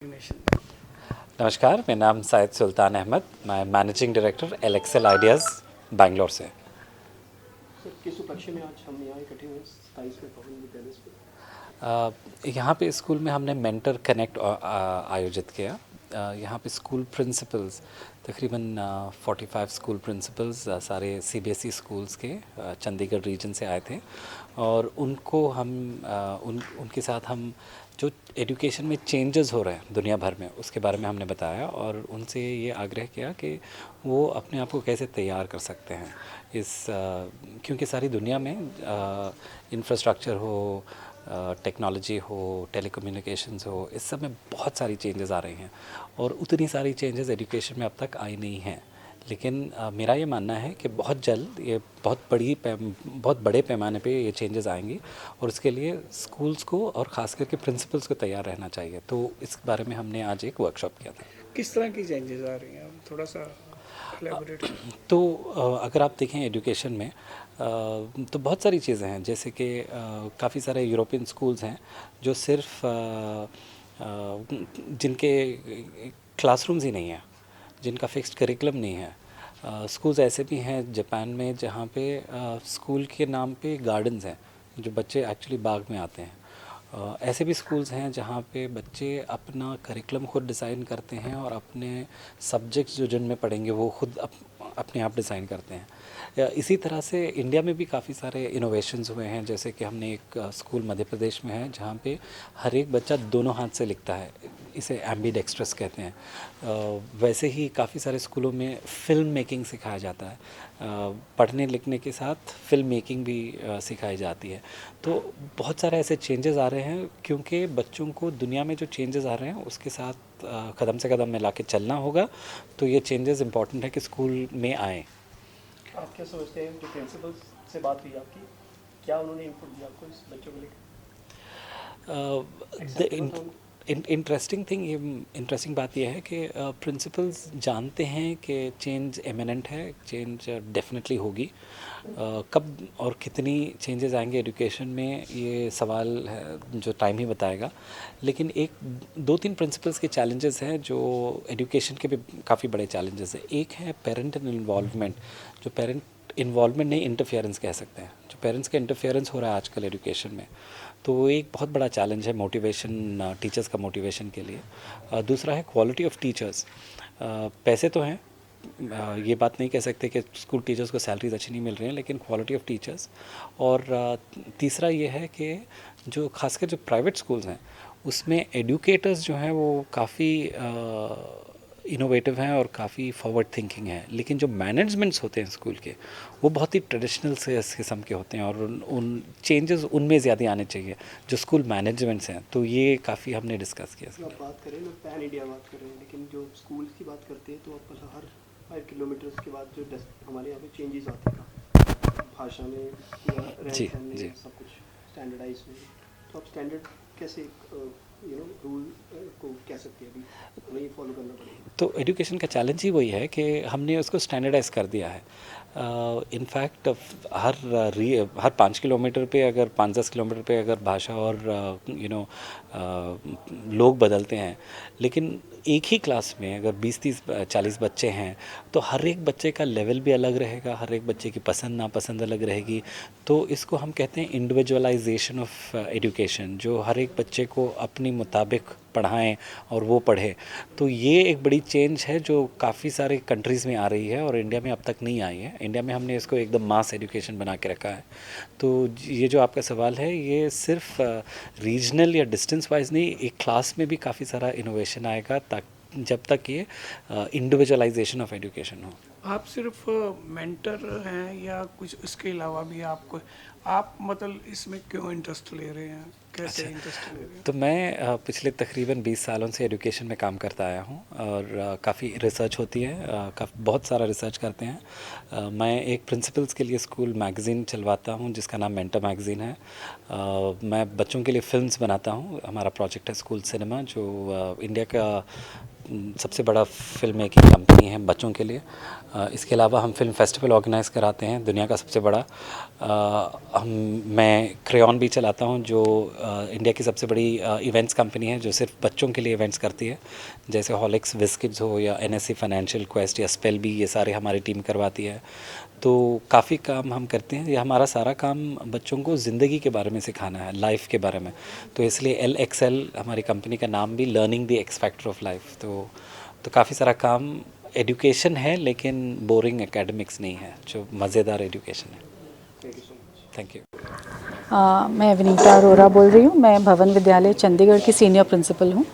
नमस्कार, मेरा नाम साइद सुल्तान अहमद। मैं मैनेजिंग डायरेक्टर एलएक्सएल आइडियाज़ बैंगलोर से। सर किस उपलक्ष्य में आज हम यहाँ इकट्ठे हुए 27वें पवन विद्यालय पे? यहाँ पे स्कूल में हमने मेंटर कनेक्ट आयोजित किया। यहाँ पे स्कूल प्रिंसिपल्स तकरीबन 45 स्कूल प्रिंसिपल्स सारे सीबीएसई स्कूल्स के चंडीगढ़ रीजन से आए थे और उनको हम उनके साथ हम जो एजुकेशन में चेंजेस हो रहे हैं दुनिया भर में उसके बारे में हमने बताया और उनसे ये आग्रह किया कि वो अपने आप को कैसे तैयार कर सकते हैं क्योंकि सारी दुनिया में इंफ्रास्ट्रक्चर हो, टेक्नोलॉजी हो, टेलीकम्युनिकेशंस हो, इस सब में बहुत सारी चेंजेस आ रही हैं और उतनी सारी चेंजेस एजुकेशन में अब तक आई नहीं हैं। लेकिन मेरा ये मानना है कि बहुत जल्द ये बहुत बड़े पैमाने पे ये चेंजेस आएंगी और उसके लिए स्कूल्स को और ख़ास करके प्रिंसिपल्स को तैयार रहना चाहिए। तो इस बारे में हमने आज एक वर्कशॉप किया था। किस तरह की चेंजेस आ रही हैं, आप थोड़ा सा एलैबोरेट? तो अगर आप देखें एजुकेशन में तो बहुत सारी चीज़ें हैं, जैसे कि काफ़ी सारे यूरोपियन स्कूल्स हैं जो सिर्फ जिनके क्लासरूम्स ही नहीं हैं, जिनका फिक्स्ड करिकुलम नहीं है। स्कूल्स ऐसे भी हैं जापान में जहाँ पे स्कूल के नाम पे गार्डन्स हैं जो बच्चे एक्चुअली बाग में आते हैं। ऐसे भी स्कूल्स हैं जहाँ पे बच्चे अपना करिकुलम खुद डिज़ाइन करते हैं और अपने सब्जेक्ट्स जो जिनमें पढ़ेंगे वो खुद अपने आप डिज़ाइन करते हैं। इसी तरह से इंडिया में भी काफ़ी सारे इनोवेशंस हुए हैं, जैसे कि हमने एक स्कूल मध्य प्रदेश में है जहाँ पे हर एक बच्चा दोनों हाथ से लिखता है, इसे एम्बीडेक्स्ट्रस कहते हैं। वैसे ही काफ़ी सारे स्कूलों में फ़िल्म मेकिंग सिखाया जाता है, पढ़ने लिखने के साथ फिल्म मेकिंग भी सिखाई जाती है। तो बहुत सारे ऐसे चेंजेस आ रहे हैं क्योंकि बच्चों को दुनिया में जो चेंजेस आ रहे हैं उसके साथ कदम से कदम मिला के चलना होगा। तो ये चेंजेस इंपॉर्टेंट है कि स्कूल में आएँ। आप क्या समझते हैं, जो प्रिंसिपल से बात हुई आपकी, क्या उन्होंने इनपुट दिया आपको इस बच्चों को लेकर? इंटरेस्टिंग बात यह है कि प्रिंसिपल्स जानते हैं कि चेंज इमिनेंट है, चेंज डेफिनेटली होगी। कब और कितनी चेंजेस आएंगे एजुकेशन में ये सवाल है जो टाइम ही बताएगा। लेकिन एक दो तीन प्रिंसिपल्स के चैलेंजेस हैं जो एजुकेशन के भी काफ़ी बड़े चैलेंजेस हैं। एक है पेरेंटल इन्वॉल्वमेंट, जो पेरेंट इन्वॉल्वमेंट नहीं, इंटरफेरेंस कह सकते हैं, जो पेरेंट्स का इंटरफेरेंस हो रहा है आजकल एजुकेशन में। तो वो एक बहुत बड़ा चैलेंज है मोटिवेशन, टीचर्स का मोटिवेशन के लिए। दूसरा है क्वालिटी ऑफ टीचर्स। पैसे तो हैं, ये बात नहीं कह सकते कि स्कूल टीचर्स को सैलरीज अच्छी नहीं मिल रही हैं, लेकिन क्वालिटी ऑफ टीचर्स। और तीसरा ये है कि जो खासकर जो प्राइवेट स्कूल्स हैं उसमें एडुकेटर्स जो हैं वो काफ़ी इनोवेटिव हैं और काफ़ी फॉरवर्ड थिंकिंग हैं, लेकिन जो मैनेजमेंट्स होते हैं स्कूल के वो बहुत ही ट्रेडिशनल से इस किस्म के होते हैं और उन चेंजेस उनमें ज़्यादा आने चाहिए जो स्कूल मैनेजमेंट्स हैं। तो ये काफ़ी हमने डिस्कस किया। आप बात करें ना, पैन इंडिया बात करें, लेकिन जो स्कूल की बात करते हैं तो आप हर 5 किलोमीटर के बाद जो हमारे यहाँ पे चेंजेस आते हैं भाषा में या जी रहन सहन में, जी। सब कुछ स्टैंडर्डाइज में। तो आप स्टैंडर्ड कैसे रूल को कह सकते हैं, अभी हमें ये फॉलो करना पड़ेगा? तो एजुकेशन का चैलेंज ही वही है कि हमने उसको स्टैंडर्डाइज कर दिया है। इनफैक्ट हर 5 किलोमीटर पे, अगर 5-10 किलोमीटर पे अगर भाषा और लोग बदलते हैं, लेकिन एक ही क्लास में अगर 20-30-40 बच्चे हैं तो हर एक बच्चे का लेवल भी अलग रहेगा, हर एक बच्चे की पसंद नापसंद अलग रहेगी। तो इसको हम कहते हैं इंडिविजुअलाइजेशन ऑफ एजुकेशन, जो हर एक बच्चे को अपनी मुताबिक पढ़ाएं और वो पढ़े। तो ये एक बड़ी चेंज है जो काफ़ी सारे कंट्रीज़ में आ रही है और इंडिया में अब तक नहीं आई है। इंडिया में हमने इसको एकदम मास एजुकेशन बना के रखा है। तो ये जो आपका सवाल है ये सिर्फ रीजनल या डिस्टेंस वाइज नहीं, एक क्लास में भी काफ़ी सारा इनोवेशन आएगा जब तक ये इंडिविजुअलाइजेशन ऑफ एजुकेशन हो। आप सिर्फ मेंटर हैं या कुछ इसके अलावा भी आपको, आप मतलब इसमें क्यों इंटरेस्ट ले रहे हैं, कैसे इंटरेस्ट ले रहे हैं? तो मैं पिछले तकरीबन 20 सालों से एजुकेशन में काम करता आया हूँ और काफ़ी रिसर्च होती है, बहुत सारा रिसर्च करते हैं। मैं एक प्रिंसिपल्स के लिए स्कूल मैगज़ीन चलवाता हूँ जिसका नाम मेंटर मैगज़ीन है। मैं बच्चों के लिए फ़िल्म्स बनाता हूँ, हमारा प्रोजेक्ट है स्कूल सिनेमा, जो इंडिया का सबसे बड़ा फिल्म मेकिंग कंपनी है बच्चों के लिए। इसके अलावा हम फिल्म फेस्टिवल ऑर्गेनाइज़ कराते हैं, दुनिया का सबसे बड़ा। मैं क्रेयॉन भी चलाता हूं, जो इंडिया की सबसे बड़ी इवेंट्स कंपनी है जो सिर्फ बच्चों के लिए इवेंट्स करती है, जैसे हॉलिक्स विस्किड्स हो या एनएससी फाइनेंशियल क्वेस्ट या स्पेल बी, ये सारे हमारी टीम करवाती है। तो काफ़ी काम हम करते हैं। ये हमारा सारा काम बच्चों को ज़िंदगी के बारे में सिखाना है, लाइफ के बारे में। तो इसलिए LXL हमारी कंपनी का नाम भी learning the x factor of life. तो काफ़ी सारा काम एजुकेशन है, लेकिन बोरिंग एकेडमिक्स नहीं है, जो मज़ेदार एजुकेशन है। Thank you so much. Thank you. मैं विनीता अरोरा बोल रही हूँ। मैं भवन विद्यालय चंडीगढ़ की सीनियर प्रिंसिपल हूँ।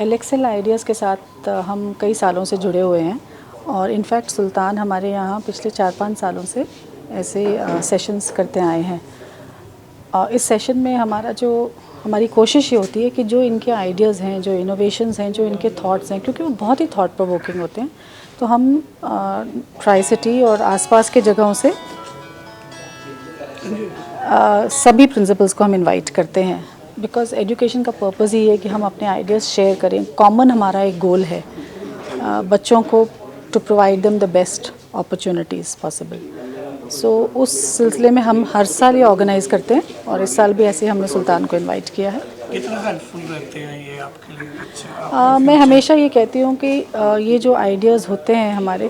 LXL आइडियाज़ के साथ हम कई सालों से जुड़े हुए हैं और इनफैक्ट सुल्तान हमारे यहाँ पिछले 4-5 सालों से ऐसे सेशंस करते आए हैं। इस सेशन में हमारी कोशिश ये होती है कि जो इनके आइडियाज़ हैं, जो इनोवेशंस हैं, जो इनके थॉट्स हैं, क्योंकि वो बहुत ही थॉट प्रोवोकिंग होते हैं, तो हम ट्राई सिटी और आसपास के जगहों से सभी प्रिंसिपल्स को हम इनवाइट करते हैं। बिकॉज़ एजुकेशन का पर्पज़ ही है कि हम अपने आइडियाज़ शेयर करें। कॉमन हमारा एक गोल है बच्चों को to provide them the best opportunities possible. So उस सिलसिले में हम हर साल ये ऑर्गेनाइज़ करते हैं और इस साल भी ऐसे ही हमने सुल्तान को इनवाइट किया है। कितना हेल्पफुल रहते हैं ये आपके लिए? अच्छा, मैं हमेशा ये कहती हूँ कि ये जो आइडियाज़ होते हैं हमारे,